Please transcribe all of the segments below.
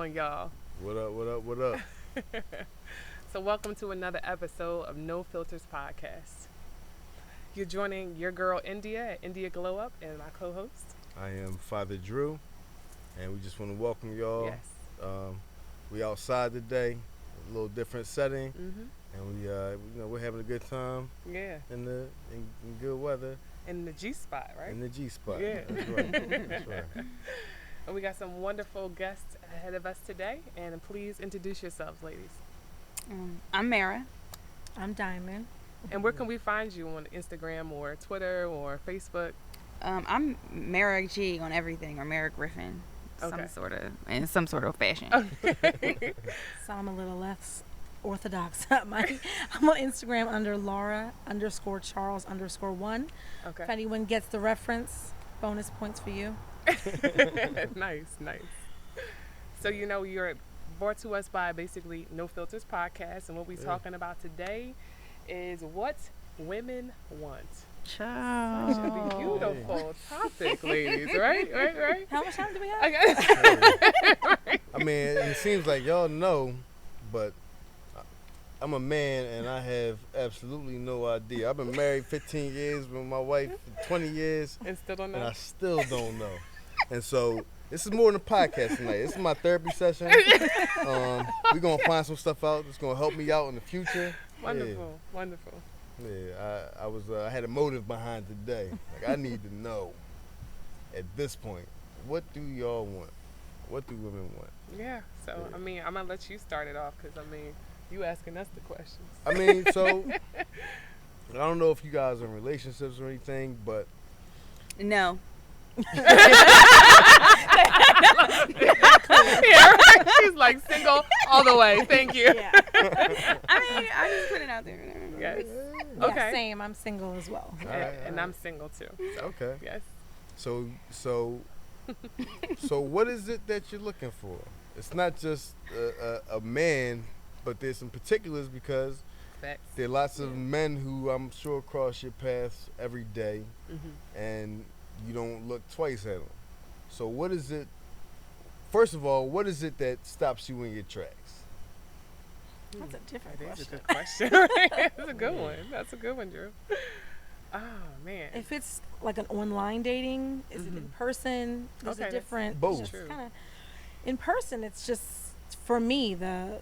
going, y'all? What up, what up, what up? So, welcome to another episode of No Filters Podcast. You're joining your girl India at India Glow Up and my co-host. I am Father Drew, and we just want to welcome y'all. Yes. We outside today, a little different setting, Mm-hmm. and we're having a good time Yeah. in good weather. In the G spot, right? In the G spot. Yeah. That's right. That's right. And we got some wonderful guests ahead of us today. And please introduce yourselves, ladies. I'm Mara. I'm Diamond. And where can we find you on Instagram or Twitter or Facebook? I'm Mara G on everything, or Mara Griffin, Okay. in some sort of fashion. So I'm a little less orthodox. I'm on Instagram under Laura_Charles_1. Okay. If anyone gets the reference, bonus points for you. Nice. So, you're brought to us by basically No Filters Podcast. And what we're talking about today is what women want. Ciao. Such a beautiful topic, ladies. Right? How much time do we have? I mean, it seems like y'all know, but I'm a man and I have absolutely no idea. I've been married 15 years with my wife for 20 years, And still don't and know. I still don't know. And so this is more than a podcast tonight. This is my therapy session. We're going to find some stuff out that's going to help me out in the future. Wonderful. Yeah, I had a motive behind today. Like, I need to know at this point, what do y'all want? What do women want? Yeah. So, Yeah. I'm going to let you start it off because, you asking us the questions. I mean, so I don't know if you guys are in relationships or anything, but No. Yeah, right. She's like single all the way. Thank you. Yeah. I just put it out there. Yes. Yeah, Okay. same. I'm single as well. All right, And I'm single too. So, okay. yes. So what is it that you're looking for? It's not just a man, but there's some particulars because Facts. there are lots of men who I'm sure cross your paths every day, Mm-hmm. and you don't look twice at them. So what is it? First of all, what is it that stops you in your tracks? That's a different That is a question. good question. That's a good one. That's a good one, Drew. Oh, man. If it's like an online dating, is it in person? There's Okay, a different. Both. It's True. kind of in person. It's just for me the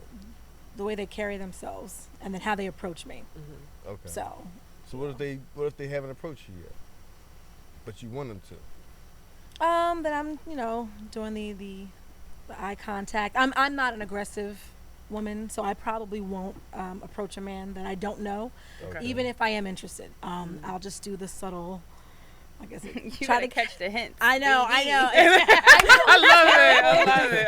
way they carry themselves and then how they approach me. Mm-hmm. Okay. So So what if they haven't approached you yet, but you want them to? then I'm doing the eye contact. I'm not an aggressive woman, so I probably won't approach a man that I don't know, Okay. even if I am interested. I'll just do the subtle. I guess You try gotta to catch the hints. I know. I love it.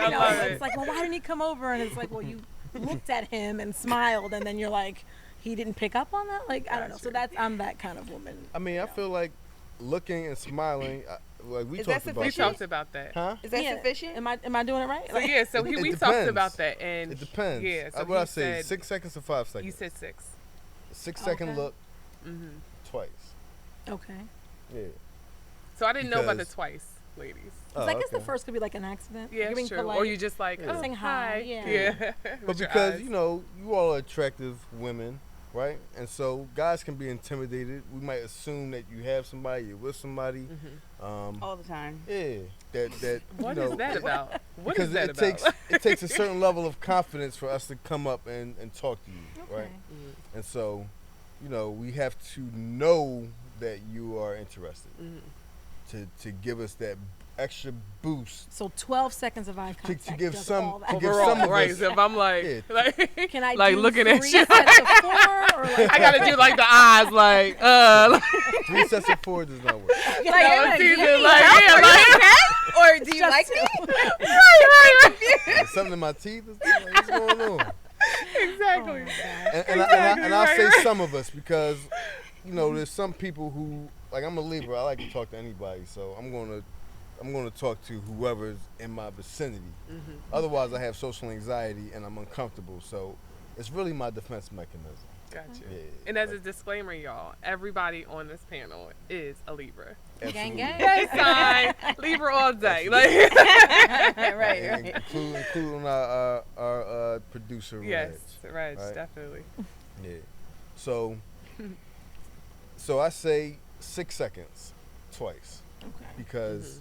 I love It's it. like, well, why didn't he come over? And it's like, well, you looked at him and smiled, and then you're like, he didn't pick up on that. Like, I don't know. So I'm that kind of woman. I mean, I feel like looking and smiling. Like we Is talked that about. We sufficient? talked about that. Huh? Is that Yeah. sufficient? Am I doing it right? So, yeah, so It we talked depends. about that. And It depends. Yeah, so what he I say, said, 6 seconds or 5 seconds. You said 6. 6-second Okay. look Mm-hmm. twice. Okay. Yeah. So I didn't know about the Because- twice, ladies. Because I guess the okay. first could be like an accident. Yeah, You're being true. polite. Or you just like, Yeah. oh, Saying hi, yeah. Yeah. But With your because eyes. you all are attractive women, right? And so guys can be intimidated. We might assume that you have somebody, you're with somebody. Mhm. All the time. Yeah. That What you is know, that about? What because is that it about? takes a certain level of confidence for us to come up and talk to you, Okay. right? Mhm. And so, we have to know that you are interested Mhm. to give us that extra boost. So 12 seconds of eye To contact. give does some- all that. to give Overall, some of right? us- So if I'm like, Yeah. like Can I like do looking 3 at you? sets of 4? Or like, I gotta do like the eyes, like 3 sets of 4 does not work. Like, no, like, it's do you either need like, help? yeah, Are you like, okay? Or do you Just like two. me? There's something in my teeth. What's going on? exactly. And I'll say some of us because, there's some people who, like, I'm a Libra. I like to talk to anybody, so I'm gonna talk to whoever's in my vicinity. Mm-hmm. Otherwise, I have social anxiety and I'm uncomfortable. So it's really my defense mechanism. Gotcha. Yeah, And as a like, disclaimer, y'all, everevery on this panel is a Libra. Gang, absolutely. gang. Yes, sign Libra all day. Like, right, And right. including our producer, yes, Reg. Reg, Right. definitely. Yeah. So, so I say 6 seconds twice Okay. because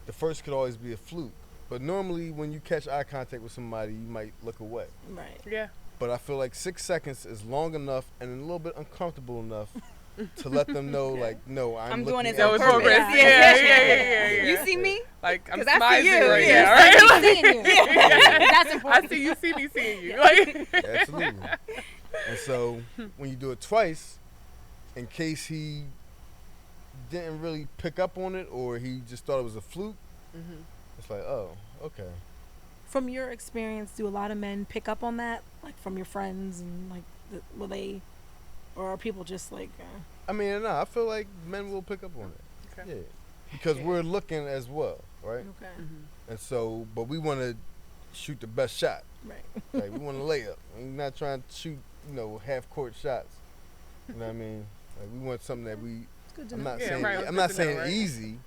the first could always be a fluke. But normally, when you catch eye contact with somebody, you might look away. Right. Yeah. But I feel like 6 seconds is long enough and a little bit uncomfortable enough to let them know, like, no, I'm looking doing it at on That was you. purpose. purpose. Yeah. Yeah. You see me? Like, I'm 'Cause I see smizing you. right Yeah. now, right? I'm seeing you. That's I important. see you, see me, seeing you. Like, Absolutely. And so when you do it twice, in case he didn't really pick up on it or he just thought it was a fluke, it's like, oh, okay. From your experience, do a lot of men pick up on that, like from your friends, and like, will they, or are people just like, I mean, no, I feel like men will pick up on it. Okay. Yeah. Because we're looking as well, right? okay, And so, but we want to shoot the best shot. right? Like, we want to lay up. We're not trying to shoot, half-court shots. You know what I mean? Like, we want something that we, It's good to I'm know. not Yeah, saying, right, I'm good not to know, saying right? easy,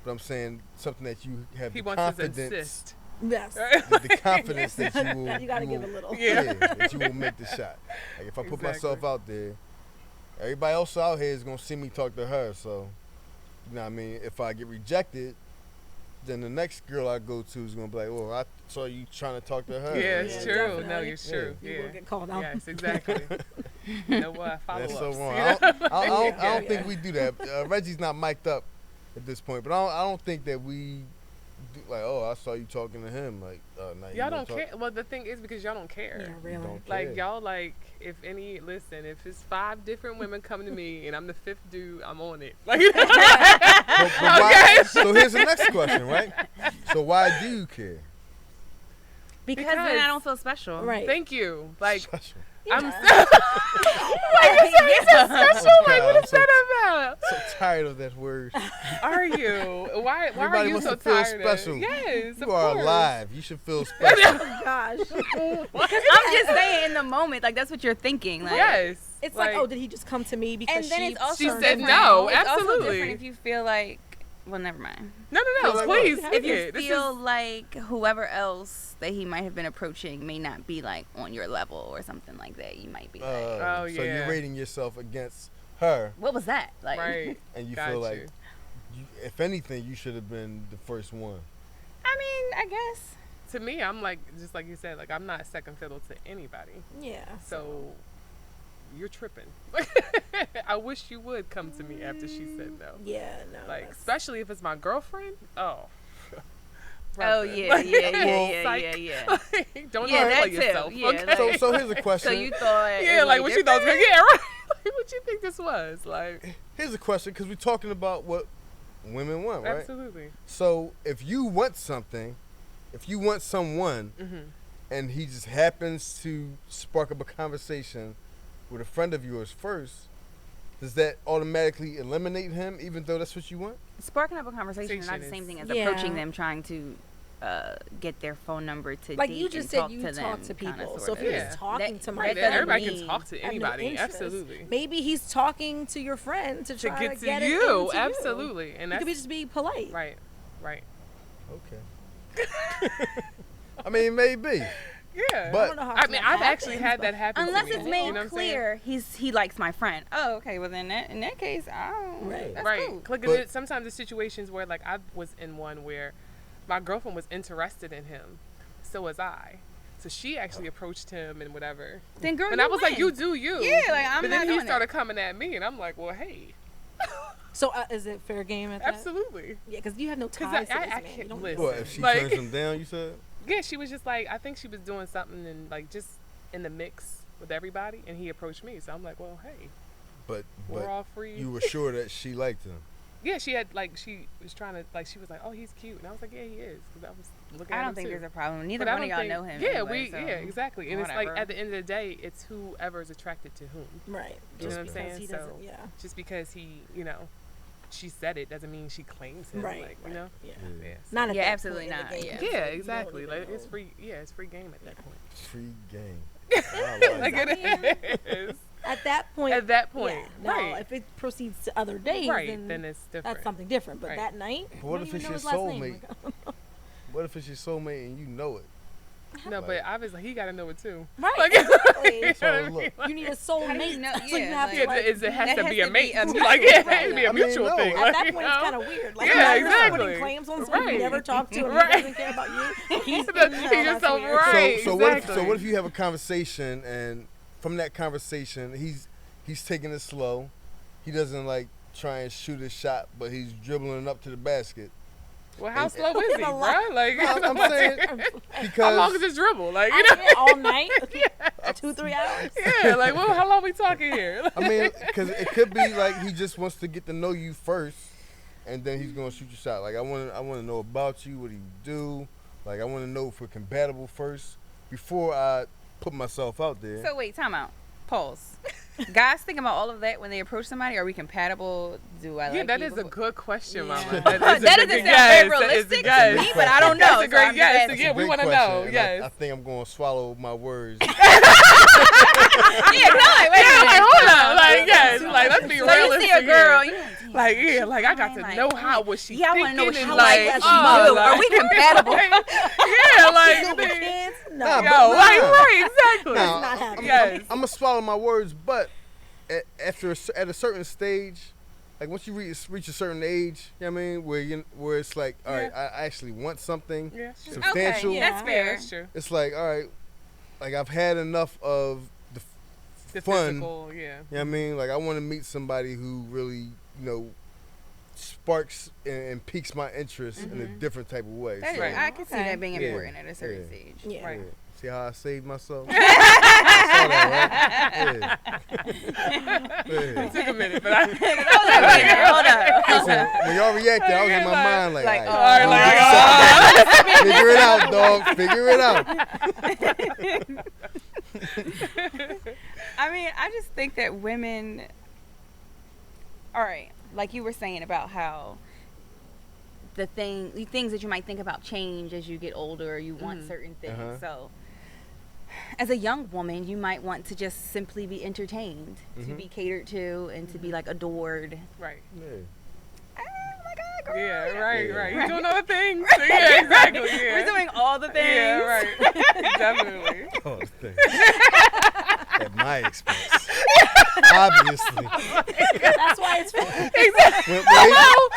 but I'm saying something that you have he the wants to confidence. insist. Yes. The confidence that you will. You gotta you give a will- little. Yeah. that you will make the shot. Like if I put myself Exactly. out there, everybody else out here is gonna see me talk to her. So, you know what I mean? If I get rejected, then the next girl I go to is gonna be like, "Oh, I saw you trying to talk to her." Yeah, it's Yeah, true. definitely. No, it's true. You Yeah. will get called out. Yes, exactly. No follow That's ups. so wrong. I don't Yeah. think we do that. Reggie's not mic'd up at this point, but I don't think that we do, like, oh, I saw you talking to him. Like, now you Y'all wanna don't talk? care. Well, the thing is because y'all don't care. Yeah, really. Don't Like care. y'all like if if it's 5 different women come to me and I'm the 5th dude, I'm on it. Like But why, so here's the next question, right? So why do you care? Because Because- then I don't feel special. Right. thank you. Like Special. I'm Yeah. special. Like what I'm is so- that about? So tired of that word. Are you? Why are Everybody you wants so to feel tired special. of it? Yes, You of are course. alive. You should feel special. Oh gosh. I'm just saying in the moment, like that's what you're thinking. Like, Yes. It's like, oh, did he just come to me because and then she it's also She said different. no, It's also absolutely. different if you feel like, well, never mind. no, Feel like please. what? If you speak it. This feel is- like whoever else that he might have been approaching may not be like on your level or something like that, you might be like, Oh, So yeah. you're rating yourself against her, what was that? Like, right. and you Got feel like, you. if anything, you should have been the first one. I mean, I guess. To me, I'm like just like you said, like I'm not second fiddle to anybody. Yeah. So you're tripping. I wish you would come to me after she said no. Yeah. No. Like that's- especially if it's my girlfriend. Oh. Oh Brother. yeah, Like, yeah. psych. Don't Yeah, play that too. yourself. Yeah, okay? like- So here's a question. So you thought? yeah, it like was what you thought was different? gonna get, right? Like, what you think this was? Like Here's a question, because we're talking about what women want, right? absolutely. So if you want something, if you want someone, Mm-hmm. and he just happens to spark up a conversation with a friend of yours first, does that automatically eliminate him, even though that's what you want? Sparking up a conversation is not the Conversation same thing as Yeah. approaching them, trying to get their phone number to Like date you just and said, talk you to talk them, to kinda, people. So if sorta. you're Yeah. just talking That- to my that Then doesn't everybody mean- can talk to I have no anybody. interest. Absolutely. Maybe he's talking to your friend to To try get to get it you. into Absolutely. And You that's could just be polite. right. Right. Okay. I mean, maybe. Yeah. But- don't know how I often mean, that I've actually happens, had but- that happen Unless to me. it's made you know what I'm saying? clear he likes my friend. Oh, okay. Well, then in that case, I don't. Right. That's Right. cool. Look, But- sometimes the situations where like I was in one where my girlfriend was interested in him, so was I. So she actually approached him and whatever. Then girl, And you I was like, win. "You do you." Yeah, like I'm but not then he doing started it. coming at me, and I'm like, "Well, hey, So is it fair game at that? absolutely." Yeah, because you have no 'Cause ties to I this man. can't You don't listen. What, if she Like- turns him down, you said? Yeah, she was just like, I think she was doing something and like just in the mix with everybody, and he approached me. So I'm like, "Well, hey, But we're all free." you were sure that she liked him. Yeah, she had like she was trying to like she was like, "Oh, he's cute," and I was like, "Yeah, he is," because I was looking at I him don't think too. there's a problem. Neither But I one of don't y'all think- know him. Yeah, anyway, so exactly. And it's whatever. like at the end of the day, it's whoever's attracted to whom. Right. You know what I'm because saying? He So- doesn't, yeah. Just because he, she said it doesn't mean she claims him. Right. Like, right. you know? Yeah. Yeah. Yeah. Not at Yeah, that absolutely point in not, the game. yeah. It's Yeah, like, you don't exactly. even Like it's know. free. Yeah, it's free game at that point. Free game. I Like like it. it is. At that point. At that point, yeah. Now, right. if it proceeds to other days, Right, then it's different. that's something different. But Right. that night, But what you if don't it's even your know his last name. soulmate? What if it's your soulmate and you know it? No, but obviously he got to know it too. Right. Like, Exactly. you know what I mean? You need a soulmate. know? So you Yeah, have Yeah, to, like, it has to that be has a to mate. be a Like, it has mutual to be a I mean, mutual no. thing. At like, that you point, it's know? kind of weird. Like, Yeah, now you're exactly. putting claims on someone Right. you never talked to and Right. he doesn't care about you. He's He that's just so weird. right. So exactly. what if you have a conversation and from that conversation he's taking it slow. He doesn't like try and shoot his shot, but he's dribbling up to the basket. Well, how And- slow is he, a bro? lot. Like, I'm saying how long is because this dribble? Like, you know? All night? 2-3 hours? Yeah, like, well, how long we talking here? I mean, because it could be like he just wants to get to know you first, and then he's gonna shoot your shot. Like I want to know about you, what do you do. Like I want to know if we're compatible first before I put myself out there. So wait, time out. Pause. Guys think about all of that when they approach somebody. Are we compatible? Do I like Yeah, that you is a before- good question, Yeah. Mama. That a doesn't good sound very guess. That is a realistic guess. to me, but I don't know. That's a so great I'm just guess. asking. That's a Yeah, we great want to question, know. and Yes. I think I'm gonna swallow my words. Yeah, 'cause I'm like, wait a Yeah, like, minute. hold up. Like, yes. Like, let's be So realistic. you see a girl, here. you damn, Like, yeah, like, I got to like, know how was she yeah, I thinking want to know what she and, like. like, What she oh, do. like, Are we compatible? yeah, like, Still with they- kids? No. Nah, yo, but like, nah. right, exactly. Nah, not happening. Yes. I'm gonna swallow my words, but at a certain stage, like once you reach a certain age, you know what I mean, where it's like, all right, Yeah. I actually want something Yeah, sure. substantial. Okay, Yeah. that's Yeah, fair. that's true. It's like, all right, like I've had enough of The fun. physical, yeah. You know what I mean? Like I want to meet somebody who really, sparks and piques my interest in a different type of way. That is, So, Right. I can see Okay. that being Yeah. important at a certain Yeah. stage. Yeah. Right. yeah. See how I saved myself? I saw that, right? Yeah. It took a minute, but I. Hold up. Listen, when y'all reacted, I was in my mind like, Like, all All right, right, like, figure it out, dog. Figure it out. I mean, I just think that women. All right, like you were saying about how the things that you might think about change as you get older. You want certain things. Uh-huh. So, as a young woman, you might want to just simply be entertained, to be catered to, and to be like adored. Right. Yeah. Oh my God, girl. Yeah, right, Yeah. right. You're doing other things. Yeah, exactly. Yeah. We're doing all the things. Yeah, right. Definitely. Oh, thing. At my expense. Obviously. That's why it's fun.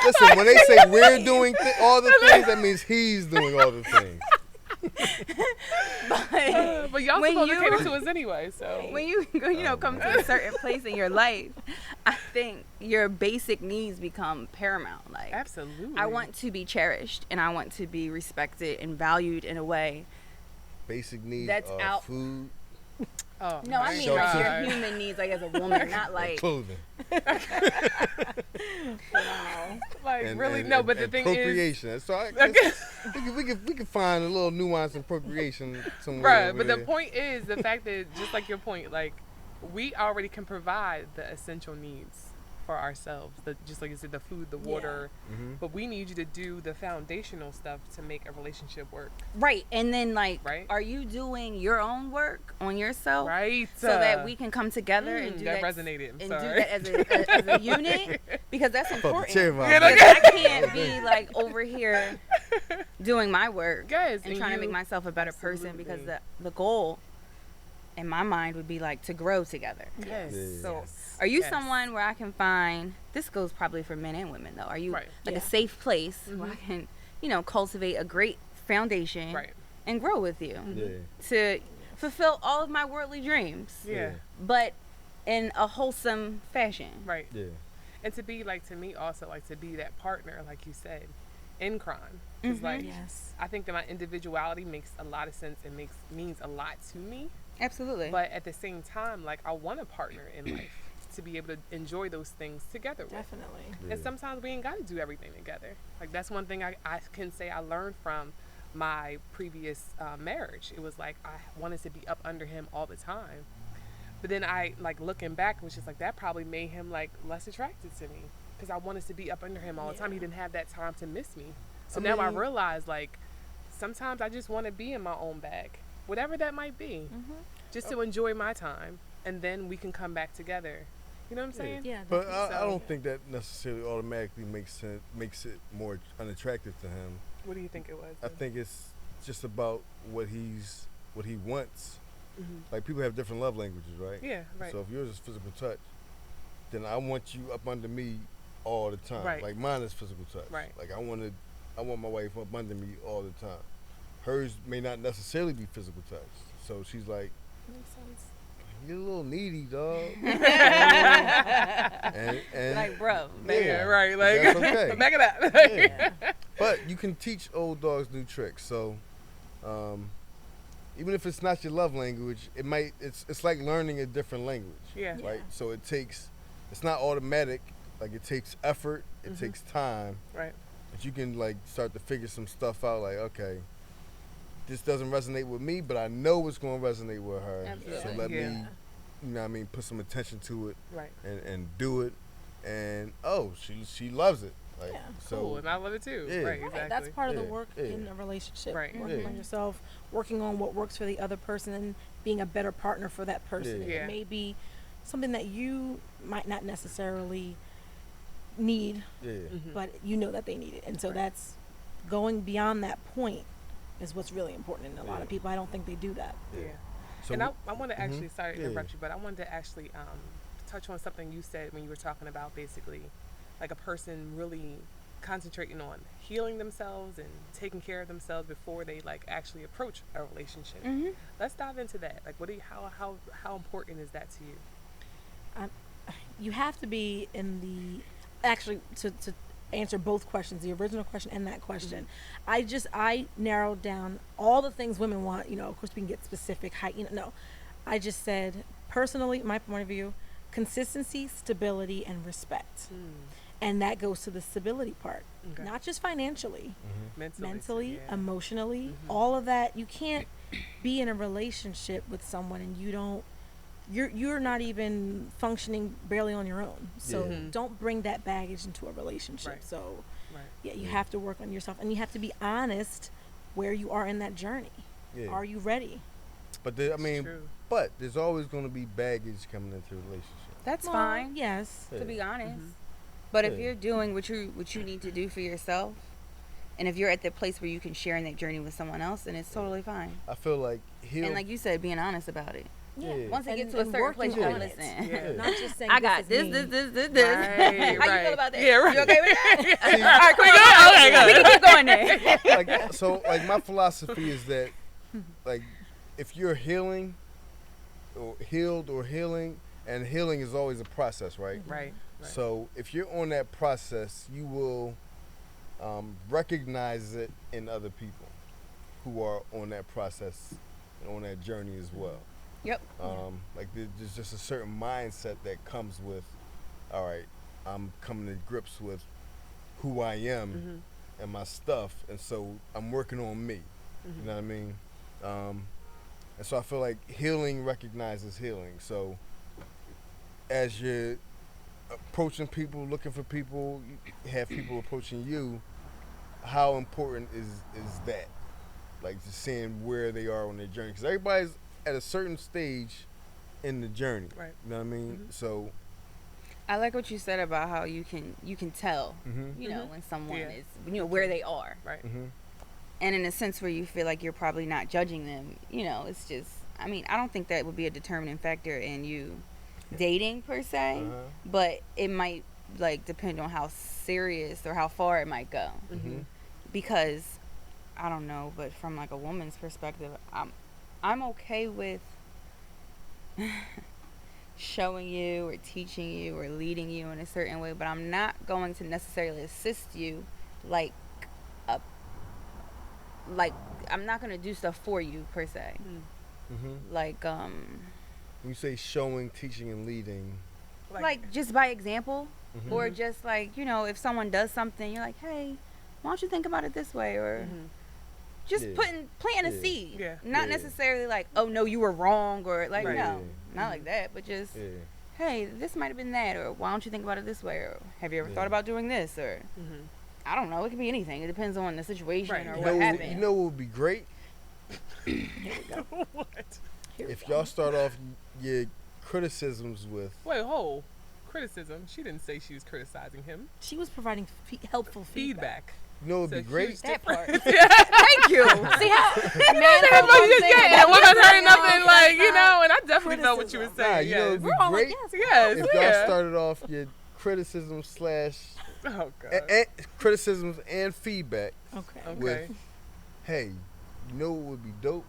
Listen, when they say we're doing all the things, that means he's doing all the things. But y'all When supposed to you- cater to us anyway, so. When you come to a certain place in your life, I think your basic needs become paramount. Like, Absolutely. I want to be cherished and I want to be respected and valued in a way. Basic needs That's are out- food, Oh, No, I my mean like your God. human needs, like as a woman, not and like. clothing, Like, and, really? and, no, and- but the and thing is. procreation. So I guess we can find a little nuance in procreation somewhere. Right, over but the there. point is the fact that, just like your point, like, we already can provide the essential needs for ourselves. Just like you said, the food, the water. Mhm. But we need you to do the foundational stuff to make a relationship work. Right. And then, like, Right. are you doing your own work on yourself? Right. So that we can come together and do that that. resonated. I'm And sorry. do that as a unit, because that's Fuck the important. chair vibe. Yeah, Because look- I can't be like over here doing my work Yes, and trying to make myself a better person, because the goal in my mind would be like to grow together. Yes. Yeah. So, Yes. are you Yes. someone where I can find, this goes probably for men and women though, are you Right. like Yeah. a safe place where I can, cultivate a great foundation Right. and grow with you Yeah. to fulfill all of my worldly dreams, Yeah. but in a wholesome fashion? Right. Yeah. And to be like, to me also, like, to be that partner, like you said, in crime. Because like, Yes. I think that my individuality makes a lot of sense and means a lot to me. Absolutely. But at the same time, like, I want a partner in life to be able to enjoy those things together with. Definitely. Yeah. And sometimes we ain't got to do everything together. Like, that's one thing I can say I learned from my previous marriage. It was like I wanted to be up under him all the time. But then I, like, looking back, was just like, that probably made him, like, less attracted to me. Because I wanted to be up under him all the time. He didn't have that time to miss me. So now I realize, like, sometimes I just want to be in my own bag. Whatever that might be. Just to enjoy my time. and then we can come back together. You know what I'm saying? Yeah. But definitely. I don't think that necessarily automatically makes it more unattractive to him. What do you think it was? I think it's just about what he wants. Mm-hmm. Like people have different love languages, right? Yeah, right. So if yours is physical touch, then I want you up under me all the time. Right. Like mine is physical touch. Right. Like I want my wife up under me all the time. Hers may not necessarily be physical touch. So she's like, Makes sense. you're a little needy, dog. and Like, bro, Yeah, right. Like, That's okay. back it up. Yeah. But you can teach old dogs new tricks. So, even if it's not your love language, it's like learning a different language, Yeah. right? So it's not automatic. Like it takes effort, it takes time. Right. But you can like start to figure some stuff out. Like, okay, this doesn't resonate with me, but I know it's going to resonate with her. Absolutely. So let Yeah. me, you know what I mean, put some attention to it Right. and do it. And she loves it. Like, Yeah. so Cool. And I love it too. Yeah. Right. Right, Exactly. That's part of the Yeah, work yeah. in a relationship. Right. Working Yeah. on yourself, working on what works for the other person, and being a better partner for that person. Yeah. Yeah. It may be something that you might not necessarily need, yeah. Mhm. but you know that they need it. And so Right. that's going beyond that point is what's really important. And a lot of Yeah. people, I don't think they do that. Yeah. So And I want to actually, sorry to Yeah. interrupt you, but I wanted to actually touch on something you said when you were talking about basically like a person really concentrating on healing themselves and taking care of themselves before they like actually approach a relationship. Mm-hmm. Let's dive into that. Like, what do you, how important is that to you? You have to be in the, actually, to answer both questions, the original question and that question. I narrowed down all the things women want. You know, of course we can get specific height. You know, no, I just said personally, my point of view, consistency, stability, and respect. And that goes to the stability part, Okay. not just financially, mentally, yeah. emotionally, all of that. You can't be in a relationship with someone and you're not even functioning barely on your own. So Yeah. don't bring that baggage into a relationship. Right. So Right. yeah, you have to work on yourself and you have to be honest where you are in that journey. Yeah. Are you ready? But True. but there's always going to be baggage coming into a relationship. That's Well, fine. Yes. To be honest. Mhm. But if Yeah. you're doing what you need to do for yourself, and if you're at the place where you can share in that journey with someone else, then it's totally fine. I feel like And like you said, being honest about it. Yeah. Once it And- gets to a and certain working place, you're on like, it. listen, Yeah. Not just saying I got this, this. Right, How you right. feel about that? Yeah, right. You okay with that? See, All right, cool. Okay, good. We can keep going there. like so like my philosophy is that like if you're healing or healed or healing, and healing is always a process, right? Right. Right. So if you're on that process, you will recognize it in other people who are on that process and on that journey as well. Yep. Like there's just a certain mindset that comes with, all right, I'm coming to grips with who I am and my stuff, and so I'm working on me. You know what I mean? And so I feel like healing recognizes healing. So as you're approaching people, looking for people, you have people approaching you, how important is that? Like just seeing where they are on their journey. Because everybody's at a certain stage in the journey. Right. You know what I mean? So I like what you said about how you can tell, you know, when someone Yeah. is, you know, where they are. Right. And in a sense where you feel like you're probably not judging them, you know, it's just, I mean, I don't think that would be a determining factor in you dating per se, but it might like depend on how serious or how far it might go. Because I don't know, but from like a woman's perspective, I'm okay with showing you or teaching you or leading you in a certain way, but I'm not going to necessarily assist you like I'm not going to do stuff for you per se. Like when you say showing, teaching, and leading, like just by example, or just like, you know, if someone does something, you're like, hey, why don't you think about it this way, or just Yeah. planting Yeah. a seed. Yeah. Not Yeah. necessarily like, oh no, you were wrong, or like Right. no, not like that, but just yeah. hey, this might have been that, or why don't you think about it this way, or have you ever Yeah. thought about doing this, or I don't know, it could be anything. It depends on the situation Right. or You what know, happened. you know what would be great What? Here we if go. y'all start off your criticisms with. Wait, hold. Criticism. She didn't say she was criticizing him. She was providing helpful feedback. You know, it'd be great. huge That part. difference. Thank you. See how man Yeah, women heard nothing, like, you know, and I definitely know what you were Nah, saying. you know, it'd be We're all like, great Yes, if yeah. y'all started off your criticism slash Oh, God. criticisms and feedback Okay. Okay. with, hey, you know what would be dope?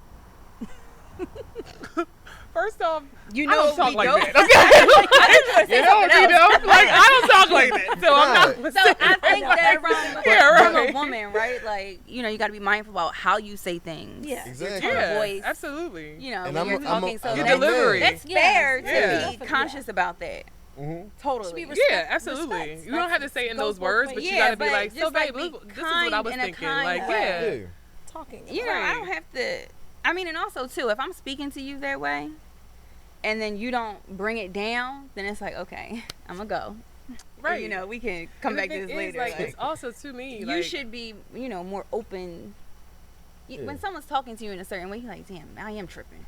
First off, You I know don't talk we like dope. that. Okay? You know what you know? Like, I don't talk like that. So I'm not. Right. So I think that Yeah, from a right. woman, right? Like, you know, you got to be mindful about how you say things. Yeah. Exactly. Your Yeah, voice. absolutely. You know, And when you're talking, so Your that's, delivery. that's Yes. fair to Yeah. be conscious about that. Mm-hmm. Totally. Be Yeah, absolutely. respect. You don't have to say it in Goes those both words, ways. but you Yeah, gotta be but like, so just, like, babe, be this is what I was kind in a thinking. kind Like, way. yeah. Yeah. Talking. You know, I Right. don't have to. I mean, and also too, if I'm speaking to you that way, and then you don't bring it down, then it's like, okay, I'm gonna go. Right. You know, we can come And the back to thing this is, later. Like, like, it's also to me, you like, should be, you know, more open. Yeah. When someone's talking to you in a certain way, you're like, damn, I am tripping.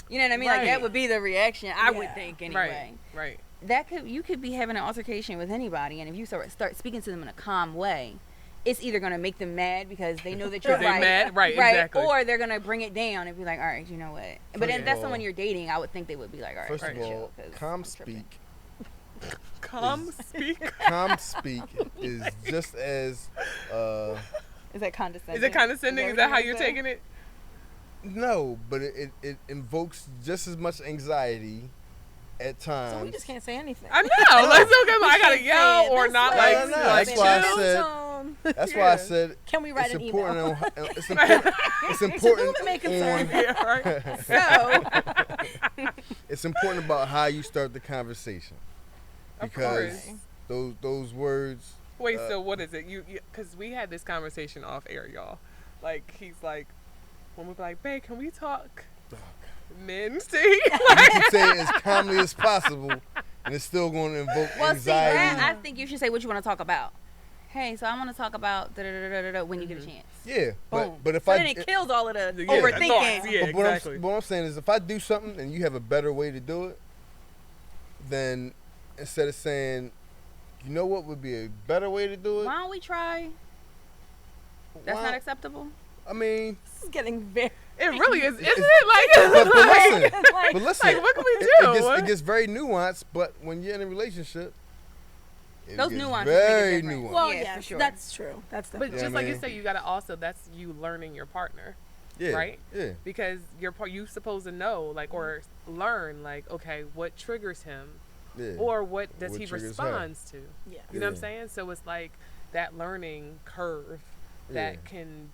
You know what I mean? Like Right. that would be the reaction I would Yeah. think anyway. right. You could be having an altercation with anybody, and if you start speaking to them in a calm way, it's either gonna make them mad because they know that you're Because right, they're mad, right, exactly. or they're gonna bring it down and be like, all right, you know what? But First if of that's all- someone you're dating, I would think they would be like, all right, First right, of all, chill, 'cause calm I'm tripping. speak. Calm speak. Calm speak is just as Is that condescending? Is it condescending? Is that how you're taking it? no, but it invokes just as much anxiety at times. So we just can't say anything. I know. Let's look at I gotta Say yell it or this not way. like, No, no, like that's why I chill. said- Tone. That's why I Yeah. said Can we write it's an important. email? It's important. It's important. Who may concern? on, Yeah, right. So, it's important about how you start the conversation Of because course. those words. Wait, so what is it? You because we had this conversation off air, y'all. Like he's like, when we be like, babe, can we talk? Men, see? You can say it as calmly as possible, and it's still going to invoke well, see, anxiety. that, I think you should say what you want to talk about. Hey, so I want to talk about da-da-da-da-da-da when you get a chance. Yeah, Boom. but if so I then it kills all of the Yeah, overthinking. thoughts, yeah. but what exactly. what I'm saying is, if I do something and you have a better way to do it, then instead of saying, you know what would be a better way to do it, Why don't we try? That's why- not acceptable. I mean, This is getting very. It really is, isn't It's- it? Like, but listen, like, but listen, like, what can we it- do? It gets very nuanced, but when you're in a relationship, it Those gets nuances make a very difference. nuanced. well, Yeah, yes, for sure. that's true. That's But definitely. Yeah, just like man. you say, you gotta also, that's you learning your partner. Yeah, right? Yeah, Because you supposed to know, like, or learn, like, okay, what triggers him, yeah. or what does What he triggers her. responds to. Yeah. You know what I'm Yeah. saying? So it's like that learning curve that Yeah. can,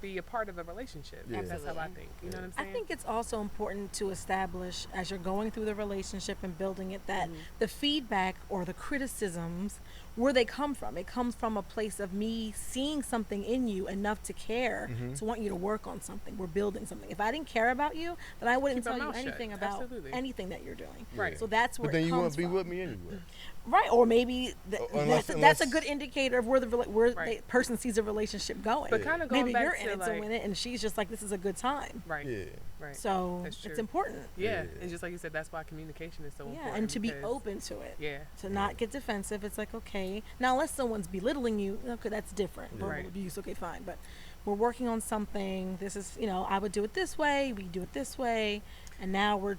be a part of a relationship. Yeah. That's how I Absolutely. think. You know what I'm I saying? think it's also important to establish as you're going through the relationship and building it that the feedback or the criticisms, where they come from. It comes from a place of me seeing something in you enough to care to want you to work on something. We're building something. If I didn't care about you, then I wouldn't Keep my tell you mouth shut. anything about Absolutely. anything that you're doing. Right. So that's where But then it you comes won't be from. with me anyway. Right, or maybe Unless- that's a good indicator of where the Right. the person sees a relationship going. But kind of going Maybe back you're to in it, like, so in it, and she's just like, "This is a good time." right, Yeah. right. So That's true. it's important, yeah, Yeah. and just like you said, that's why communication is so yeah, important. and to be because- open to it. Yeah, To not get defensive. It's like, okay, now unless someone's belittling you, okay, that's different. Verbal Right. abuse, okay, fine, but we're working on something. This is, I would do it this way. We do it this way, and now we're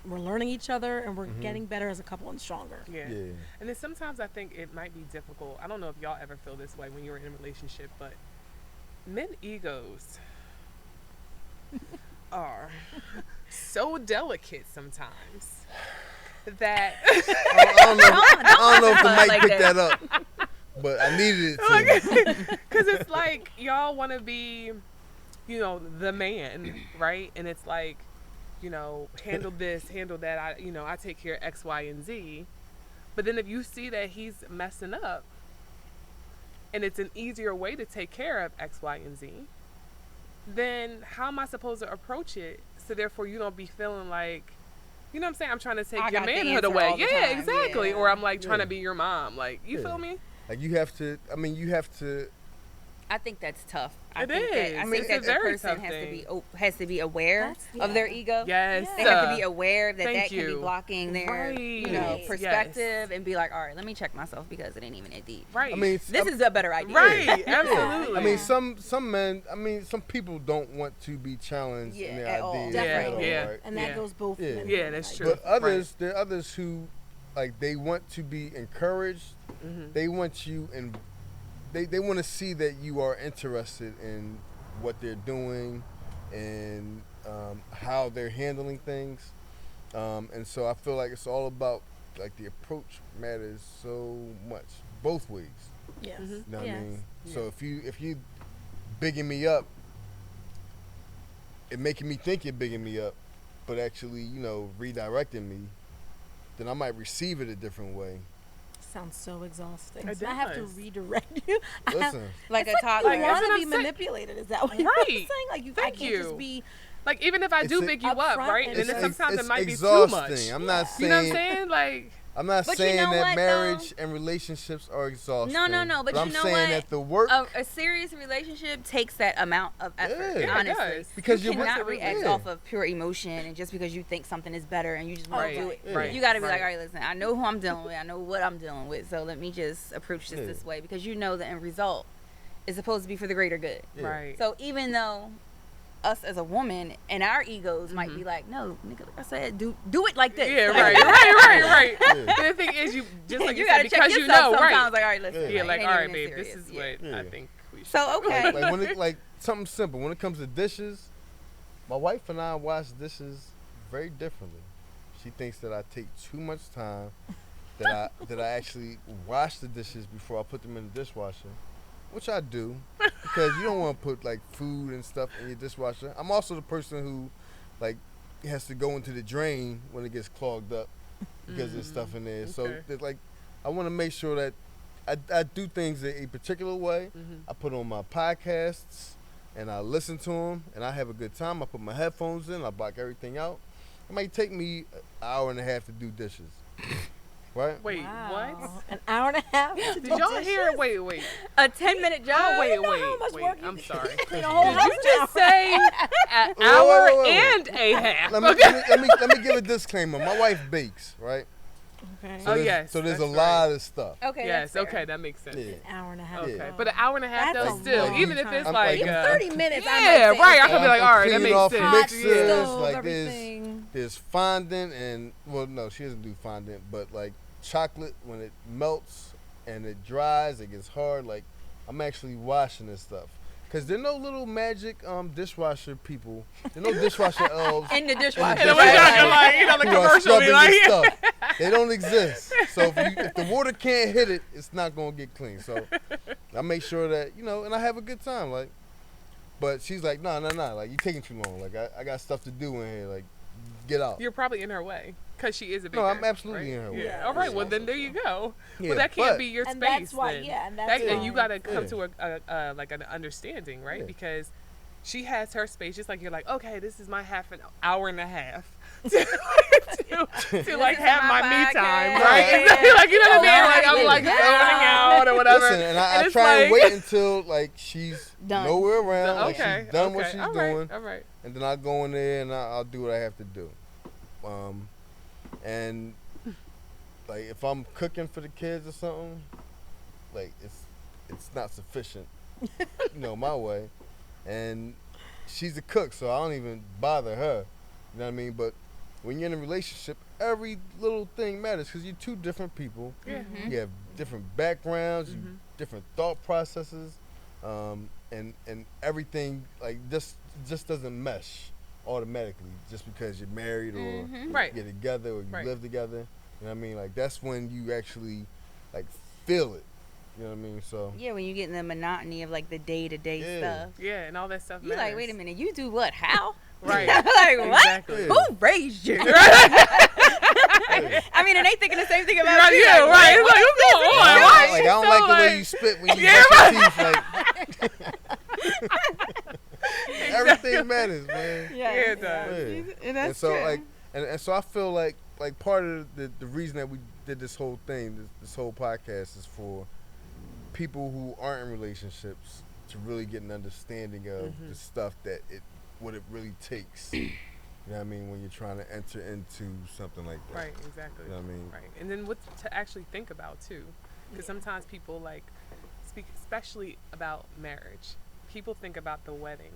learning each other, and we're getting better as a couple and stronger. yeah. Yeah. And then sometimes I think it might be difficult. I don't know if y'all ever feel this way when you're in a relationship, but men egos are so delicate sometimes that I don't know if the mic like picked that. that up, but I needed it to. because it's like y'all want to be, the man, right? And it's like, handle this, handle that. I take care of X, Y, and Z. But then if you see that he's messing up, and it's an easier way to take care of X, Y, and Z, then how am I supposed to approach it? So therefore, you don't be feeling like, you know what I'm saying? I'm trying to take I your got the manhood answer away. all the Yeah, time, exactly. yeah. Or I'm like trying to Yeah. be your mom. Like, you Yeah. feel me? Like you have to. I mean, you have to. I think that's tough. It think is. That, I think It's that a the very person tough has to be aware of their ego. Yes. They have to be aware that Thank that can be you. blocking their Right. perspective and be like, all right, let me check myself because it ain't even that deep. Right. I mean, This is a better idea. Right. Absolutely. I mean, some men. I mean, some people don't want to be challenged in their at all. ideas Definitely. at all, Yeah. right? And that goes both. Yeah. men and Yeah, women, that's like, true. But others, there are others who, like, they want to be encouraged. They want you, and they want to see that you are interested in what they're doing and how they're handling things. And so I feel like it's all about, like, the approach matters so much, both ways. Yes. You know what I Yes. mean? So if you bigging me up, it making me think you're bigging me up, but actually, you know, redirecting me, then I might receive it a different way. Sounds so exhausting. It So I have to does. redirect you. Listen, Like It's a like toddler. you Like, that's want what to be I'm saying. manipulated. Is that what you're Right. saying? Like I Thank can't you. just be. Like, even if I do It's big you up up, front right? and And then it's- sometimes it might be too exhausting. much. I'm not You know what I'm saying saying? Like, I'm not But you saying know that what, marriage and relationships are exhausting. No, but I'm you know saying what? that the work A serious relationship takes that amount of effort. Yeah. Yeah, it honestly, does. Because you you're cannot absolutely- react yeah. off of pure emotion and just because you think something is better and you just want Right, to do it. right, You got to be like, right. all right, listen, I know who I'm dealing with. I know what I'm dealing with. So let me just approach this Yeah. this way because you know the end result is supposed to be for the greater good. Yeah. right. So even though us as a woman and our egos might be like, no, nigga, like I said, do it like this. Yeah, Like, right. Yeah. But the thing is, you just like you you gotta said, check because yourself you know, sometimes. right? Like, all right, listen. Yeah, it like, ain't all right, even that babe, this serious. is Yeah. what Yeah. I think we should. So okay. like when it, like something simple. When it comes to dishes, my wife and I wash dishes very differently. She thinks that I take too much time, that I actually wash the dishes before I put them in the dishwasher, which I do, because you don't want to put like food and stuff in your dishwasher. I'm also the person who, like, has to go into the drain when it gets clogged up because there's stuff in there. So okay. it's like, I want to make sure that I do things a particular way. Mhm. I put on my podcasts and I listen to them and I have a good time. I put my headphones in, I block everything out. It might take me an hour and a half to do dishes. Right? Wait, Wow. what? An hour and a half. To Did do y'all dishes? hear? Wait. A 10-minute job. Oh, wait, you know how much work you I'm do. sorry. Clean a whole Did house you in just an hour. say an Wait, hour wait, wait. and a half? Let me give a disclaimer. My wife bakes, right? Okay. Oh, there's- yes, So there's a that's lot of stuff. Okay. Yes, that's fair. okay, that makes sense. Yeah. An hour and a half. Okay, Yeah. but an hour and a half That's though, a still, long even if it's time. like, I'm 30 minutes. I yeah, might say, right. I okay. could be like, all right, that cleaning makes off sense. Hot mixers, stove, like everything. there's fondant and, well, no, she doesn't do fondant, but like chocolate, when it melts and it dries, it gets hard. Like, I'm actually washing this stuff. Because there are no little magic dishwasher people. There are no dishwasher elves. In the dishwasher. And then we're talking like, the who are commercial scrubbing be like, this stuff. They don't exist. So if the water can't hit it, it's not gonna get clean. So I make sure that, and I have a good time. Like, but she's like, no, like, you're taking too long. Like, I got stuff to do in here. Like, get out. you're probably in her way because she is a big. No, I'm absolutely in her way. Yeah. Yeah. All right. Yeah. Well, then there you go. Yeah, Well, that can't but- be your And space. that's why, then. yeah, and that's And why. you gotta come Yeah. to a like an understanding, right? Yeah. Because she has her space, just like you're like, okay, this is my half an hour and a half to like is have my my me time, podcast. right? Yeah. Exactly. Like, you know what I mean? Like, I'm Alright, like yeah. zoning out or whatever. Listen, and I it's try and like- wait until like she's Done. nowhere around, like Okay. she's done what okay, she's all right, doing, All right. and then I go in there and I'll do what I have to do. And like if I'm cooking for the kids or something, like it's not sufficient, my way. And she's a cook, so I don't even bother her. You know what I mean? But when you're in a relationship, every little thing matters because you're two different people. Yeah. You have different backgrounds, Mhm. different thought processes, and everything like just doesn't mesh automatically just because you're married or Right. you're together or you Right. live together. You know what I mean? Like that's when you actually like feel it. You know what I mean? So Yeah, when you get in the monotony of like the day-to-day Yeah. stuff. Yeah, and all that stuff. You're like, matters. wait a minute, you do what? How? Right. like what? Exactly. Yeah. Who raised you? I mean, and they thinking the same thing about Right, you. yeah, like, right. what- It's like, what's going on? I Why don't, is she I don't so, like the way you spit when you Yeah, brush your teeth. Like everything matters, man. Yeah, Yeah, it does. Yeah. And that's And so true. like and so I feel like part of the reason that we did this whole thing, this whole podcast is for people who aren't in relationships to really get an understanding of the stuff what it really takes. You know what I mean? When you're trying to enter into something like that. Right, exactly. You know what I mean? Right. And then what to actually think about too. Because sometimes people like speak, especially about marriage. People think about the wedding,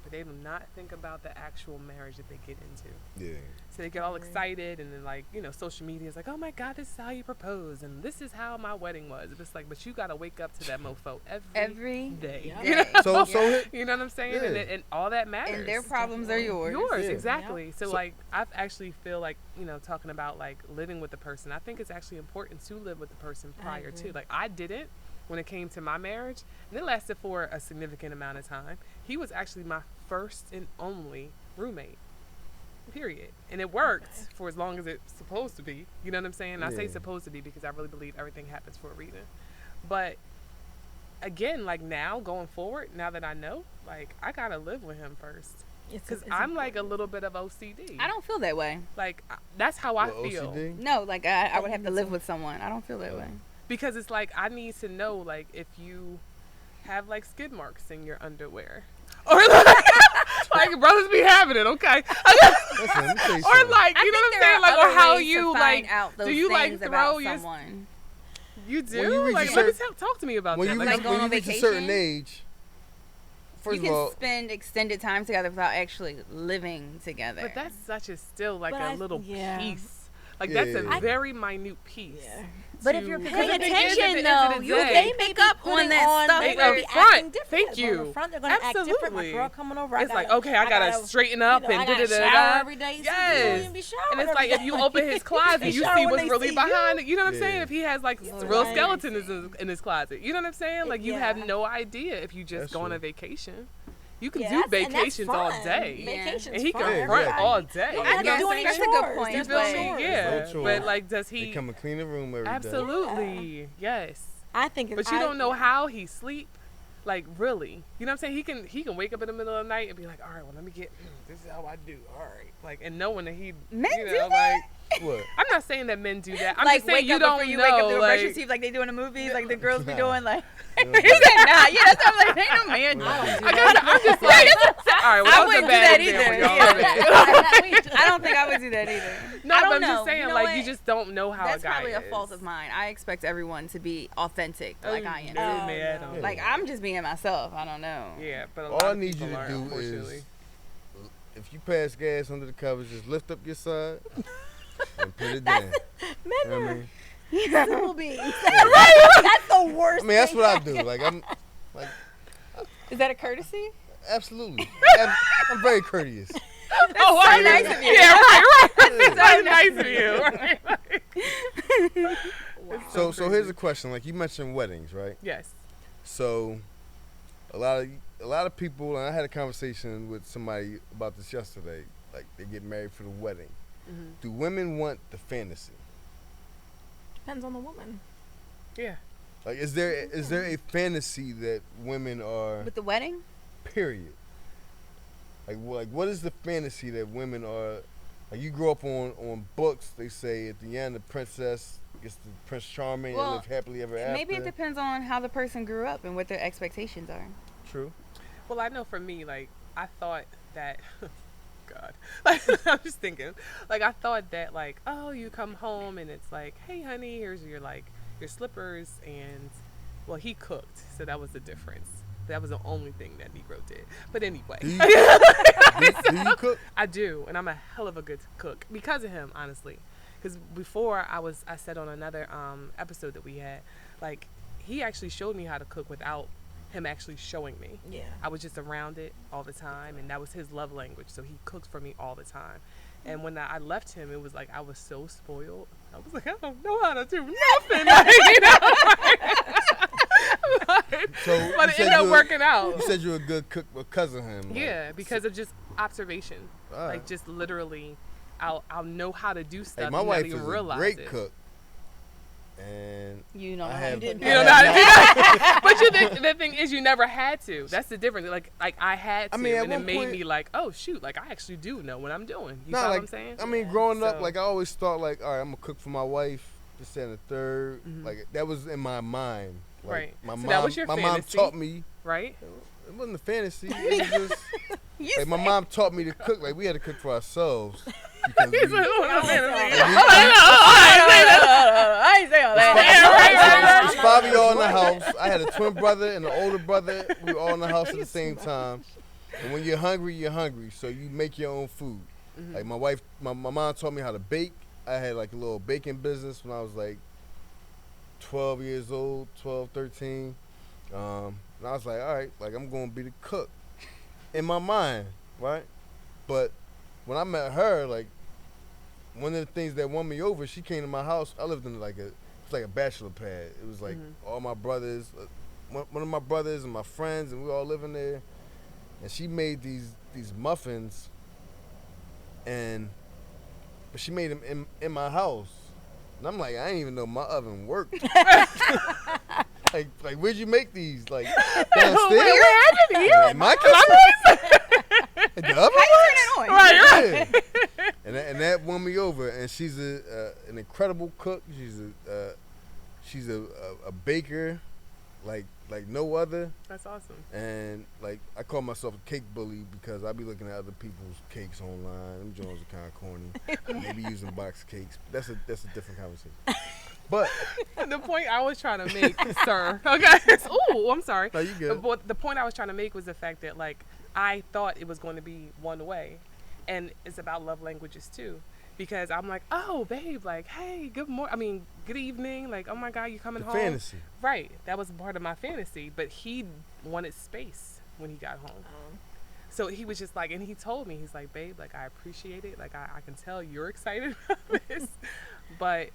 but they do not think about the actual marriage that they get into. Yeah. So they get all excited, and then like, you know, social media is like, oh my God, this is how you propose, and this is how my wedding was. It's like, but you gotta wake up to that mofo every day. Yeah. You know? So You know what I'm saying? Yeah. And all that matters. And their problems are yours. Yeah. Exactly. So like, I actually feel like, you know, talking about like living with the person, I think it's actually important to live with the person prior to. Like, I didn't when it came to my marriage, and it lasted for a significant amount of time. He was actually my first and only roommate. Period. And it worked for as long as it's supposed to be. You know what I'm saying? I say supposed to be because I really believe everything happens for a reason. But again, like now going forward, now that I know, like I gotta live with him first. Because I'm like a little bit of OCD. I don't feel that way. Like that's how I feel. OCD? No, like I would have to live with someone. I don't feel that way. Because it's like I need to know like if you have like skid marks in your underwear. Or like brothers be having it, okay? Listen, let me tell you Or something. like, you know what I'm saying? Like, or how you like, do you like throw your, someone? you do? When you reach Like, a let me certain- talk to me about when that. you Like, reach, Like going when you on reach a certain vacation? age, first You of can all, spend extended time together without actually living together. but that's such a still like But a little yeah. piece. Like Yeah, that's yeah, a yeah. very minute piece. Yeah. But if you're to- paying because the thing is, at attention, the end though, of the you day- they pick up on that stuff. They They're up be front. acting different. Thank On you. the front, they're gonna act different. My Absolutely. girl coming over. It's like, okay, I gotta straighten up you know, and I gotta da-da-da-da. shower every day. So you don't Yes. even be showering And it's every like if day. you open his closet, They you shower see when what's they really see behind it. You know what I'm Yeah. saying? If he has like Right. real skeletons in his closet, you know what I'm saying? Like you Yeah. have no idea if you just That's go on true. a vacation. You can Yeah, do and that's vacations all fun. day. Yeah. Vacation's And he fun. can Yeah, front exactly. all day. You don't You have know to do what any I'm That's a saying? good chores. point, You There's feel but- me? chores. Yeah. No chores. But like does they he come and clean the room every day. absolutely. Yes. I think But you don't know how he sleep. Like really, you know what I'm saying? He can wake up in the middle of the night and be like, all right, well let me get. This is how I do. All right, like and knowing that he, Men you know, do that? What? I'm not saying that men do that. I'm like just saying wake you up don't before you know. wake up to brush your like, teeth like they do in the movies, like the girls be doing. Like You know, he said, nah, yeah, that's what I'm like. Ain't no man. Well, I guess I'm just like, all right, well, I that was a wouldn't do bad that either. example, y'all. Yeah. My bad. I don't think I would do that either. No, I but don't I'm know. just saying, You know like, what? you just don't know how That's a guy probably a is. fault of mine. I expect everyone to be authentic, like I am. No, Oh, man, no. I don't. Like I'm just being myself. I don't know. Yeah, but a all lot I of need you people to are, do unfortunately. is, if you pass gas under the covers, just lift up your side and put it down. Men You know what I are mean? civil beings. That's the worst. I mean, that's thing what I do. Like I'm, like Is that a courtesy? absolutely. I'm very courteous. Oh, so are you? nice of you. Yeah, right. Yeah. So nice of you. Right? So here's a question. Like you mentioned weddings, right? Yes. So a lot of people, and I had a conversation with somebody about this yesterday. Like they get married for the wedding. Mm-hmm. Do women want the fantasy? Depends on the woman. Yeah. Like is there a fantasy that women are? With the wedding? Period. Like what is the fantasy that women are? Like you grew up on books. They say at the end the princess gets the Prince Charming and Well, live happily ever after. Maybe it depends on how the person grew up and what their expectations are. True. Well, I know for me, like, I thought that, God, like, I'm just thinking, like, I thought that, like, oh, you come home and it's like, hey, honey, here's your, like, your slippers and, well, he cooked, so that was the difference. That was the only thing that Negro did. But anyway. Do you cook? I do, and I'm a hell of a good cook because of him, honestly. Because before I said on another episode that we had, like, he actually showed me how to cook without him actually showing me. Yeah. I was just around it all the time, and that was his love language. So he cooks for me all the time. And when I left him, it was like I was so spoiled. I was like, I don't know how to do nothing. Like, you know? So But it ended up working out. You said you were a good cook because of him. Like, Yeah, because of just observation. all right. Like just literally, I'll know how to do stuff. Hey, my and wife not is even a realize great it. cook, and You know I how have. to do You know, but the thing is, you never had to. That's the difference. Like I had to, I mean, at and it one made point- me like, oh shoot, like I actually do know what I'm doing. You Nah, know like, what I'm saying? I mean, growing up, So- like I always thought, like, all right, I'm gonna cook for my wife, this and the third. Like that was in my mind. Like, Right. My So mom, that was your my fantasy. mom taught me. Right? It wasn't a fantasy. It was just like my mom taught me to cook. Like we had to cook for ourselves. Because He's like, we, oh, no, fantasy. I ain't say all that. There's 5 of y'all in the house. I had a twin brother and an older brother. We were all in the house at the same time. And when you're hungry, you're hungry. So you make your own food. Like my mom taught me how to bake. I had like a little baking business when I was like 12 years old, 12, 13. And I was like, all right, like I'm going to be the cook in my mind, right? But when I met her, like one of the things that won me over, she came to my house. I lived in like it's like a bachelor pad. It was like all my brothers, one of my brothers and my friends, and we all living there. And she made these muffins, but she made them in my house. And I'm like, I didn't even know my oven worked. like where'd you make these? Like downstairs? Where happened here? In my kitchen? In the oven? How you turn it on? Right. Yeah. And that won me over. And she's an incredible cook. She's a baker like no other. That's awesome. And like I call myself a cake bully because I be looking at other people's cakes online. Them joints are kind of corny. Maybe using box cakes. That's a different conversation. But The point I was trying to make, sir. Okay. Ooh, I'm sorry. no, you good. But the point I was trying to make was the fact that like I thought it was going to be one way, and it's about love languages too. Because I'm like, oh, babe, like, hey, good evening. Like, oh my God, you coming The home? fantasy. Right. That was part of my fantasy. But he wanted space when he got home. So he was just like, and he told me, he's like, babe, like, I appreciate it. Like, I can tell you're excited about this. But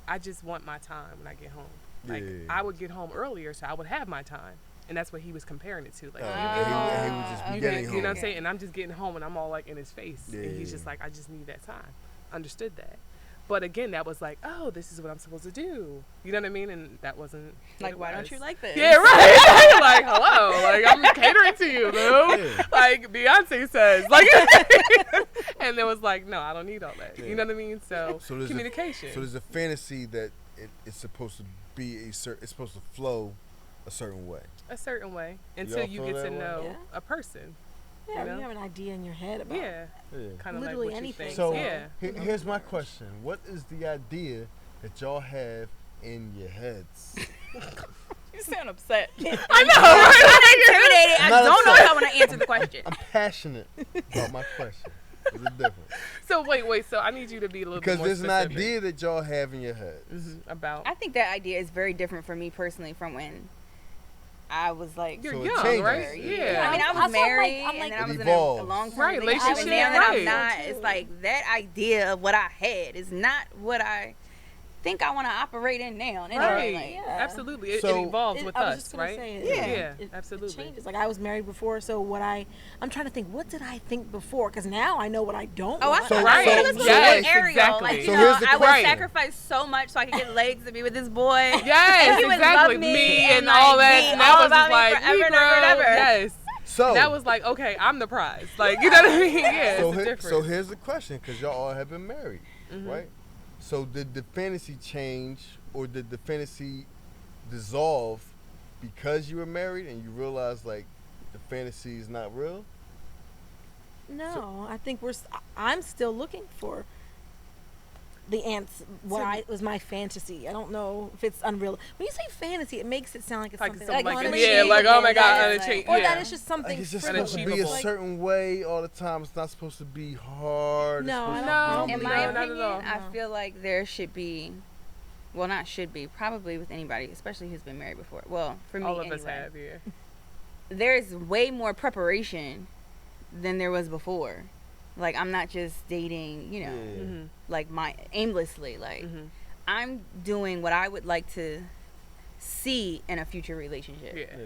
I just want my time when I get home. Like, Yeah. I would get home earlier, so I would have my time. And that's what he was comparing it to. Like, And he would just be getting home. you know what I'm saying? And I'm just getting home and I'm all like in his face. Yeah, And he's yeah, just yeah. like, I just need that time. Understood that. But again, that was like, oh, this is what I'm supposed to do. You know what I mean? And that wasn't what Like, it why don't was. you like this? Yeah, right. Like, hello. Like, I'm catering to you, boo. Yeah. Like Beyonce says. Like, and it was like, no, I don't need all that. Yeah. You know what I mean? So there's communication. So there's a fantasy that it's supposed to be it's supposed to flow a certain way. a certain way until Y'all you feel get to that way? know Yeah. a person. Yeah, You know? you have an idea in your head about. Yeah. Yeah. Kind of like Literally what anything. you think. So yeah. here's my question: what is the idea that y'all have in your heads? You sound upset. I know, right? I'm intimidated. I I'm not don't know upset. how I want to answer the question. I'm passionate about my question. There's a difference. So wait. So I need you to be a little Because bit more there's an specific. idea that y'all have in your head. About I think that idea is very different for me personally from when I was like. you're So it young, changes. right? Yeah. I mean, I I was feel like- married, I'm like- and then I It was in evolves. a long-term Right, relationship, and relationship, now that I'm right. not, it's like that idea of what I had is not what I think I want to operate in now. And Right. like, Yeah. Absolutely. It So- evolves with I was us, just gonna right? say, Yeah. Yeah, absolutely. It changes. Like I was married before, so I'm trying to think, what did I think before? Because now I know what I don't Oh, I want. feel Right. like this was Yes, like Ariel. exactly. Like, you So know, here's the I would question. sacrifice so much so I could get legs to be with this boy. Yes, And he would exactly. love me and and, all like, that. be And all that was about just me like, forever we and ever and grow. ever. Yes. So That was like, okay, I'm the prize. Like, you know what I mean? Yeah, so, it's a he- difference. so here's the question, because y'all all have been married, right? So did the fantasy change, or did the fantasy dissolve because you were married and you realized like the fantasy is not real? No, I think I'm still looking for the answer. Was my fantasy. I don't know if it's unreal. When you say fantasy, it makes it sound like it's Like something something like, unachievable, yeah, like, oh my God, that is, unachievable. or Yeah. that it's just something. Like it's just frivolous. supposed to be a Like- certain way all the time. It's not supposed to be hard. No, it's supposed no, to be In No, my not at opinion, all. I No. feel like there should be, well, not should be, probably with anybody, especially who's been married before. Well, for me, all of anyway, us have, yeah. there's way more preparation than there was before. Like, I'm not just dating, you know, Yeah. Mm-hmm. like aimlessly. Like, I'm doing what I would like to see in a future relationship. Yeah. Yeah.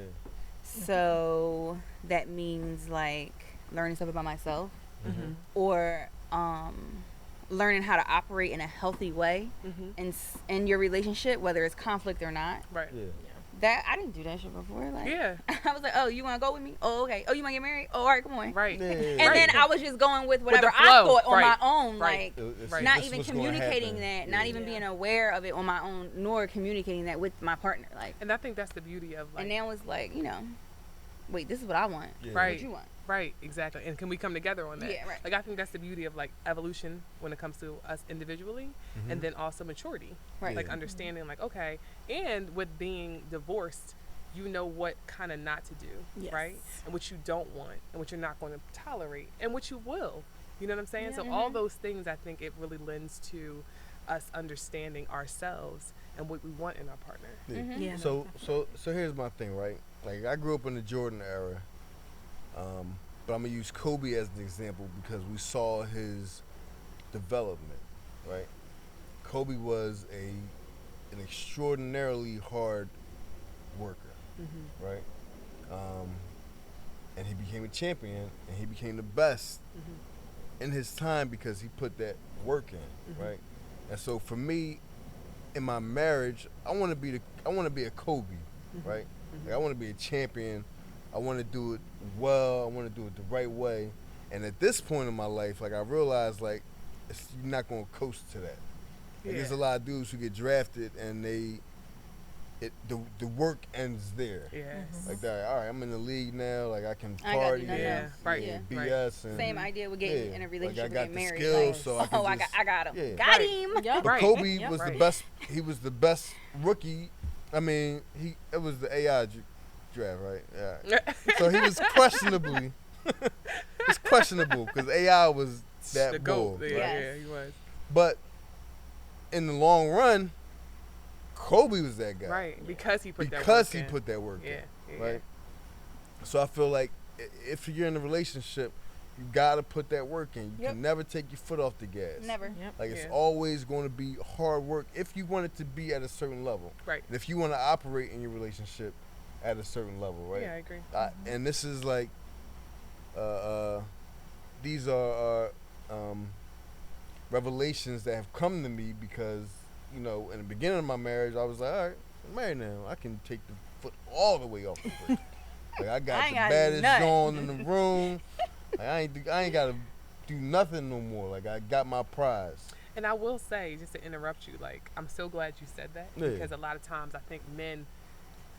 So that means like learning stuff about myself, Mm-hmm. or learning how to operate in a healthy way Mm-hmm. in your relationship, whether it's conflict or not. Right. Yeah. That I didn't do that shit before. Like, Yeah. I was like, oh, you want to go with me? Oh, okay. Oh, you want to get married? Oh, all right, come on. Right. Yeah. And then I was just going with whatever the I flow. thought on Right. my own, Right. like Right. not This even what's gonna communicating happen. that, not Yeah. even Yeah. being aware of it on my own, nor communicating that with my partner. Like, And I think that's the beauty of like and now it's like, wait, this is what I want. Yeah. Right. What you want? Right, exactly. And can we come together on that? Yeah, right. Like I think that's the beauty of like evolution when it comes to us individually, and then also maturity. Right. Like Yeah. understanding like, okay, and with being divorced, you know what kind of not to do, Yes. right? And what you don't want, and what you're not going to tolerate, and what you will. You know what I'm saying? Yeah. So all those things, I think it really lends to us understanding ourselves and what we want in our partner. Yeah. Yeah. So here's my thing, right? Like I grew up in the Jordan era, but I'm gonna use Kobe as an example because we saw his development, right? Kobe was an extraordinarily hard worker, right? And he became a champion, and he became the best in his time because he put that work in, right? And so for me, in my marriage, I want to be a Kobe, right? Like I want to be a champion. I want to do it well. I want to do it the right way. And at this point in my life, like I realized, like you're not gonna coast to that. Like, there's a lot of dudes who get drafted and the work ends there. Yes. Like that. All right, I'm in the league now. Like I can I ain't gotta do party, nothing Yeah, else. right. Yeah. BS, and Same idea with getting in a relationship, Like I got and the getting married. skills, Like, so I can oh, just, I got him. yeah. Got Right. him. Yep. But Right. Kobe Yep. was Right. the best. He was the best rookie. I mean, it was the AI draft, right? Yeah. So he was questionably. It's questionable because AI was that the bull. GOAT. Right? Yeah, Yes. yeah, he was. But in the long run, Kobe was that guy. Right, because he put that work Because he in. put that work Yeah, in. yeah. Right. So I feel like if you're in a relationship, you gotta put that work in. You Yep. can never take your foot off the gas. Never. Yep. Like it's Yeah. always going to be hard work if you want it to be at a certain level. Right. And if you want to operate in your relationship at a certain level, right? Yeah, I agree. And this is like, these are revelations that have come to me because, in the beginning of my marriage, I was like, all right, I'm married now. I can take the foot all the way off the brake. Like I got I ain't the gotta do baddest nothing. John in the room. Like, I ain't got to do nothing no more. Like I got my prize. And I will say, just to interrupt you, like, I'm so glad you said that Yeah. because a lot of times I think men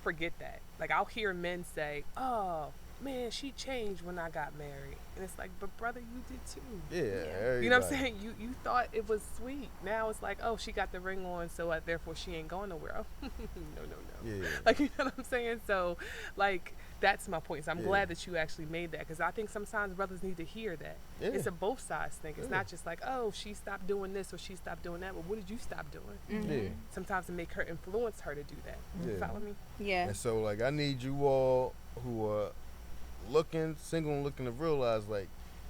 forget that. Like, I'll hear men say, oh, man, she changed when I got married. And it's like, but brother, you did too. Yeah. You know what I'm everybody. saying? You thought it was sweet. Now it's like, oh, she got the ring on, so therefore she ain't going nowhere. No. Yeah. Like, you know what I'm saying? So, like, that's my point. So I'm Yeah. glad that you actually made that because I think sometimes brothers need to hear that. Yeah. It's a both sides thing. It's Yeah. not just like, oh, she stopped doing this or she stopped doing that. But what did you stop doing? Yeah. Sometimes to make her influence her to do that. You Yeah. follow me? Yeah. And so, like, I need you all who are single and looking to realize, like,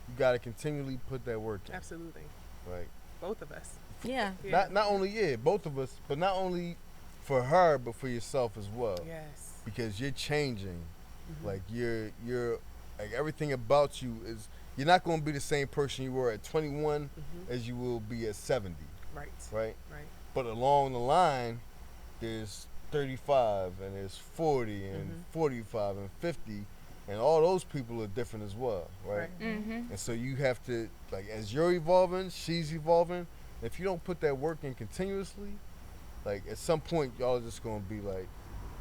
you got to continually put that work in. Absolutely. Right. Both of us. Yeah. Yeah. Not only, both of us, but not only for her, but for yourself as well. Yes. Because you're changing. Mm-hmm. Like, you're like, everything about you is, you're not going to be the same person you were at 21 as you will be at 70. Right. Right? Right. But along the line, there's 35 and there's 40 and 45 and 50, and all those people are different as well, right? Right. Mm-hmm. And so you have to, like, as you're evolving, she's evolving. If you don't put that work in continuously, like, at some point, y'all are just going to be, like,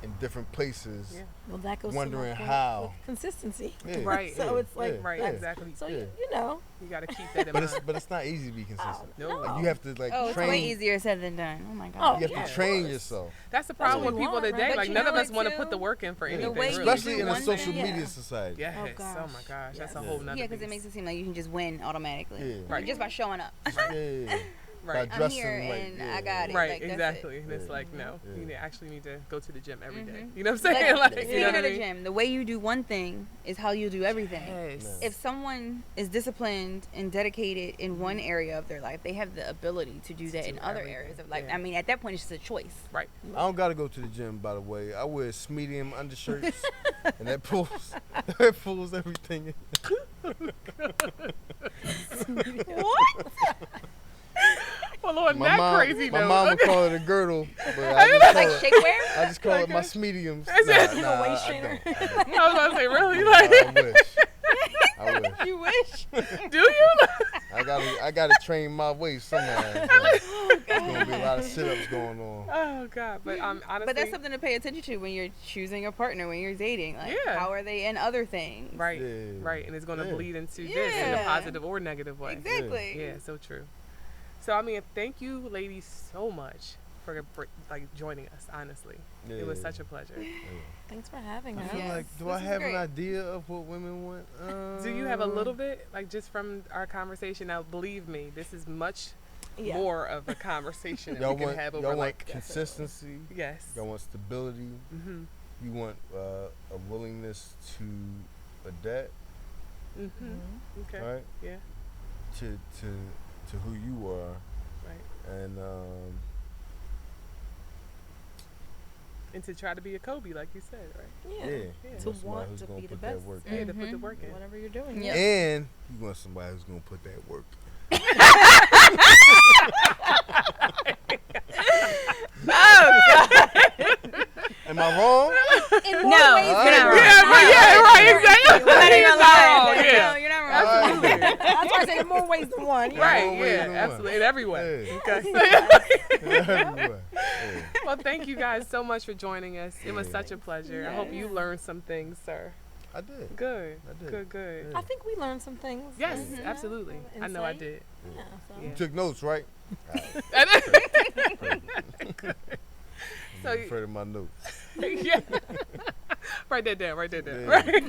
in different places. Yeah. Well, that goes Wondering to my point how. with consistency. Yeah, Right. So it's like, Right. yeah. Exactly. So Yeah. you know, You got to keep that in But mind. it's not easy to be consistent. No. Like, you have to, like, Oh, it's train. way easier said than done. Oh my Oh, god. You have Yeah. to train yourself. That's the That's problem what with we people want, today. right? Like, But none you of know us what, want to too? put the work in for Yeah. anything. way you really. Especially do in a one social thing- media Yeah. society. Yes. Oh, Oh gosh. my gosh. That's a Yes. whole nother Yeah, because it beast. makes it seem like you can just win automatically. Yeah. Right. Just by showing up. Yeah. Right. By I'm dressing here like, and yeah. I got it. Right, Like, that's exactly. it. And it's Yeah. like, no, Yeah. you actually need to go to the gym every day. Mhm. You know what I'm saying? Like, Like, speaking you know of what I the mean? gym, the way you do one thing is how you do everything. Yes. If someone is disciplined and dedicated in one area of their life, they have the ability to do that do in other everything. areas of life. Yeah. I mean, at that point, it's just a choice. Right. I don't gotta go to the gym, by the way. I wear medium undershirts, and that pulls everything in. What? Well, on My that mom, crazy my note. mom would call it a girdle, but I just call Like it, shapewear? I just call it my Okay. mediums. Is it? Nah, waist I trainer? don't. I was about to say, really? Nah, Like, I wish. I wish. You wish. do you? I gotta train my waist somehow. There's gonna be a lot of sit-ups going on. Oh God! But honestly, But that's something to pay attention to when you're choosing a partner, when you're dating. Like, Yeah. how are they in other things? right, Yeah. right, and it's gonna Yeah. bleed into this in a Yeah. positive or negative way. Exactly. Yeah, so true. So I mean, thank you, ladies, so much for like joining us. Honestly, it was Yeah. such a pleasure. Thanks for having I us. feel Yes, like, do this I is have great. an idea of what women want? Do you have a little bit, like just from our conversation? Now, believe me, this is much Yeah. more of a conversation that Y'all we can want, have y'all over want like consistency. yes. Y'all want stability. Mhm. You want a willingness to adapt, Mhm. Mhm. Okay. right? Yeah. To who you are, Right. And to try to be a Kobe, like you said, right? Yeah. yeah. Yeah. You To want somebody want who's to gonna be the put that best. work Yeah, to put the Mhm. work in. Whatever you're doing. Yeah. And you want somebody who's gonna put that work. Oh, God. Am I wrong? In No, more ways you're Alright. not wrong. Yeah, but yeah, right, exactly. You're not even He's not lying. wrong, yeah. No, you're not wrong. Alright. Absolutely. That's why I say in more ways than one. Yeah. Right, More ways yeah, than one. absolutely. In every way. Yeah. Okay. Everywhere. Yeah. Well, thank you guys so much for joining us. It was Yeah. such a pleasure. I hope you Yes. learned some things, sir. I did. Good. I did. Good, good. Yeah. I think we learned some things. Yes, Mhm. absolutely. I know I Insight. did. Yeah, so. Yeah. You took notes, right? So I'm afraid of my notes. yeah. Write that down. Write that down. Yeah. Right.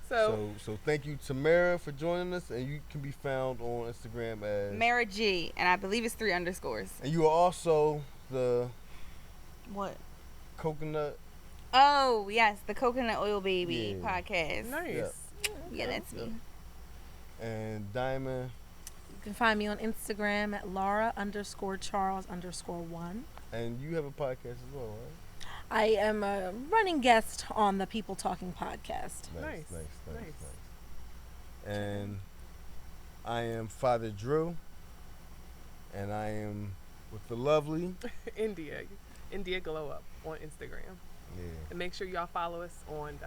So, So thank you, Tamara, for joining us, and you can be found on Instagram as. Mara G, and I believe it's 3 underscores. And you are also the What? coconut. Oh, yes, the Coconut Oil Baby Yeah. podcast. nice. Yeah, that's me. And Diamond. You can find me on Instagram at Laura_Charles_1. And you have a podcast as well, right? I am a running guest on the People Talking podcast. Nice. Nice. And I am Father Drew. And I am with the lovely. India Glow Up on Instagram. Yeah. And make sure y'all follow us on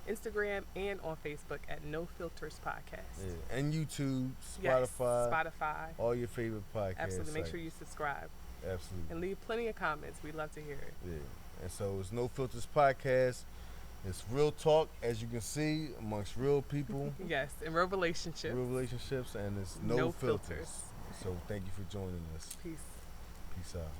Instagram and on Facebook at No Filters Podcast. Yeah. And YouTube, Yes, Spotify, Spotify. all your favorite podcasts. Absolutely. Make sure you subscribe Absolutely. and leave plenty of comments. We'd love to hear it. Yeah. And so it's No Filters Podcast. It's real talk, as you can see, amongst real people, Yes, in real relationships. real relationships, and it's No no filters. filters. So thank you for joining us. Peace. Peace out.